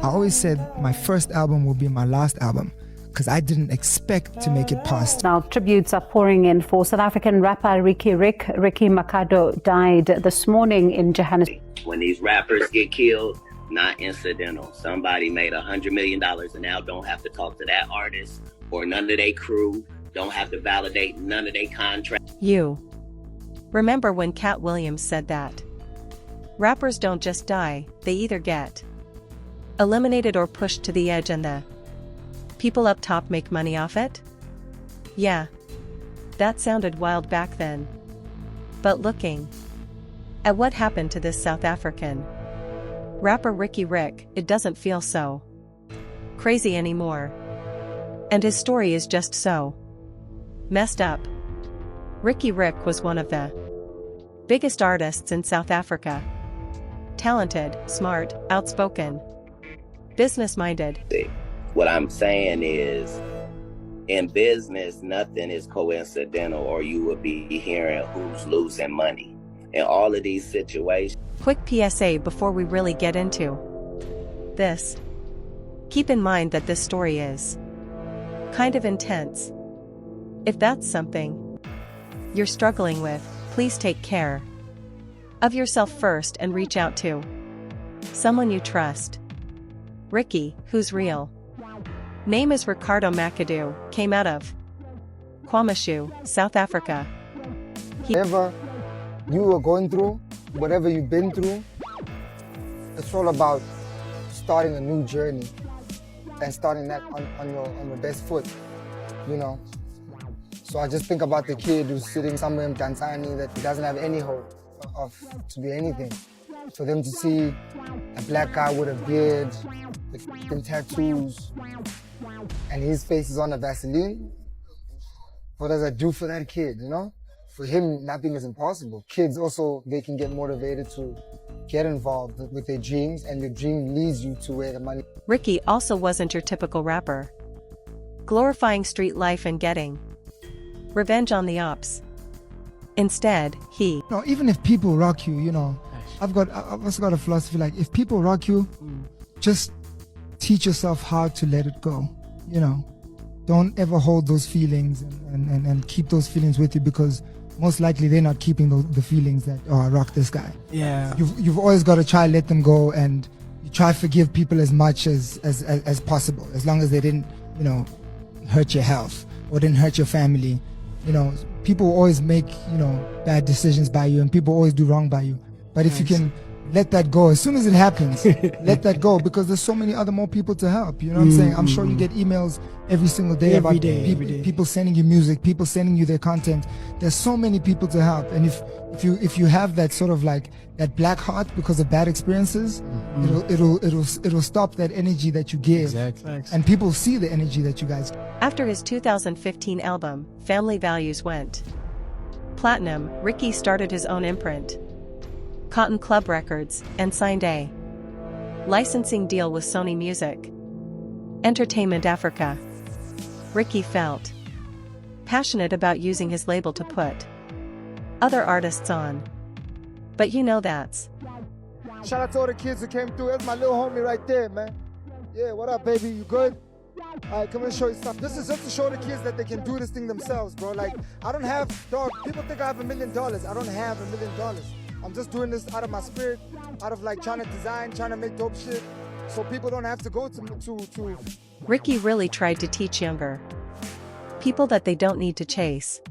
I always said my first album will be my last album because I didn't expect to make it past. Now, tributes are pouring in for South African rapper Ricky Makado died this morning in Johannesburg. When these rappers get killed, not incidental. Somebody made $100 million and now don't have to talk to that artist or none of their crew, don't have to validate none of their contracts. You remember when Katt Williams said that? Rappers don't just die, they either get eliminated or pushed to the edge and the people up top make money off it? Yeah. That sounded wild back then. But looking at what happened to this South African rapper Rick, it doesn't feel so crazy anymore. And his story is just so messed up. Rick was one of the biggest artists in South Africa. Talented, smart, outspoken, business-minded. What I'm saying is, in business, nothing is coincidental or you would be hearing who's losing money. In all of these situations. Quick PSA before we really get into this. Keep in mind that this story is kind of intense. If that's something you're struggling with, please take care of yourself first and reach out to someone you trust. Ricky, who's real name is Ricardo Makado, came out of KwaMashu, South Africa. Whatever you are going through, whatever you've been through, it's all about starting a new journey and starting that on your best foot, you know. So I just think about the kid who's sitting somewhere in Tanzania that doesn't have any hope to be anything. For them to see a black guy with a beard, with tattoos, and his face is on a Vaseline, what does that do for that kid, you know? For him, nothing is impossible. Kids also, they can get motivated to get involved with their dreams, and your dream leads you to where the money. Ricky also wasn't your typical rapper, glorifying street life and getting revenge on the ops. Instead, he... No, even if people rock you, you know, I've also got a philosophy like, if people rock you, just teach yourself how to let it go, you know. Don't ever hold those feelings and keep those feelings with you, because most likely they're not keeping the feelings that, oh, I rock this guy. Yeah. You've always got to try let them go, and you try to forgive people as much as possible, as long as they didn't, you know, hurt your health or didn't hurt your family. You know, people always make, you know, bad decisions by you, and people always do wrong by you. But if you can let that go as soon as it happens, let that go, because there's so many more people to help. You know what I'm saying? I'm sure you get emails every single day about people sending you music, people sending you their content. There's so many people to help, and if you have that sort of like that black heart because of bad experiences, it'll stop that energy that you give. Exactly. And people see the energy that you guys. After his 2015 album, Family Values went platinum, Ricky started his own imprint, Cotton Club Records, and signed a licensing deal with Sony Music Entertainment Africa. Ricky felt passionate about using his label to put other artists on. But you know that's... Shout out to all the kids who came through. That's my little homie right there, man. Yeah, what up, baby? You good? All right, come and show you something. This is just to show the kids that they can do this thing themselves, bro. Like, I don't have, dog, people think I have $1 million. I don't have $1 million. I'm just doing this out of my spirit, out of like trying to design, trying to make dope shit, so people don't have to go to. Ricky really tried to teach younger people that they don't need to chase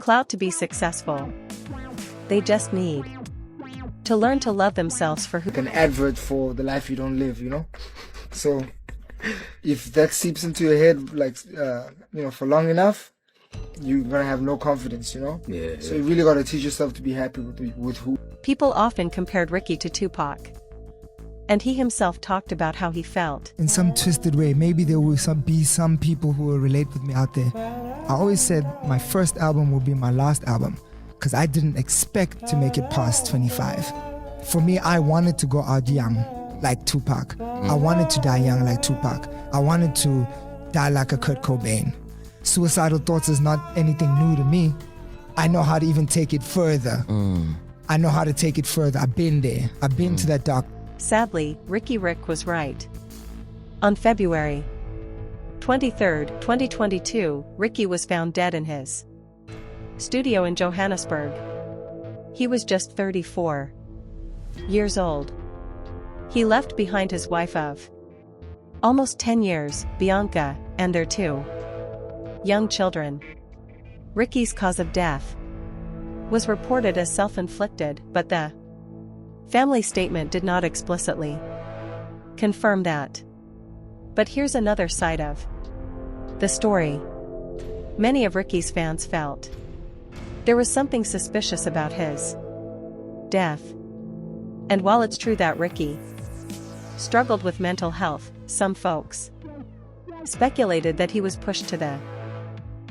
clout to be successful. They just need to learn to love themselves for who. An advert for the life you don't live, you know? So if that seeps into your head, like, you know, for long enough, you're gonna have no confidence, you know? Yeah. So you really gotta teach yourself to be happy with who. People often compared Ricky to Tupac, and he himself talked about how he felt. In some twisted way, maybe there will be some people who will relate with me out there. I always said my first album will be my last album, because I didn't expect to make it past 25. For me, I wanted to go out young, like Tupac. I wanted to die young like Tupac. I wanted to die like a Kurt Cobain. Suicidal thoughts is not anything new to me. I know how to even take it further. I know how to take it further. I've been there. I've been to that dark Sadly, Ricky Rick was right. On February 23, 2022, Ricky was found dead in his studio in Johannesburg. He was just 34 years old. He left behind his wife of almost 10 years, Bianca, and their 2 young children. Ricky's cause of death was reported as self-inflicted, but the family statement did not explicitly confirm that. But here's another side of the story. Many of Ricky's fans felt there was something suspicious about his death. And while it's true that Ricky struggled with mental health, some folks speculated that he was pushed to the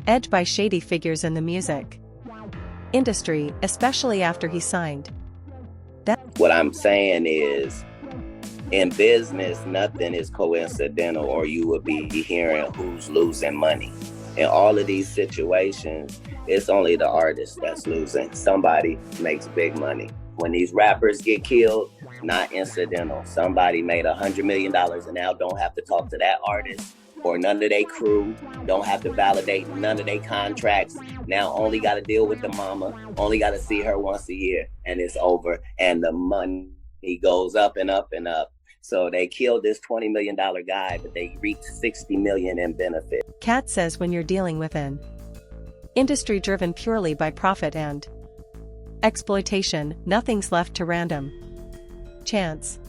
edge by shady figures in the music industry, especially after he signed that. What I'm saying is, in business, nothing is coincidental, or you would be hearing who's losing money. In all of these situations, it's only the artist that's losing. Somebody makes big money. When these rappers get killed, not incidental. Somebody made $100 million and now don't have to talk to that artist or none of their crew, don't have to validate none of their contracts. Now only got to deal with the mama, only got to see her once a year, and it's over. And the money goes up and up and up. So they killed this $20 million guy, but they reaped $60 million in benefit. Katt says when you're dealing with an industry driven purely by profit and exploitation, nothing's left to random chance.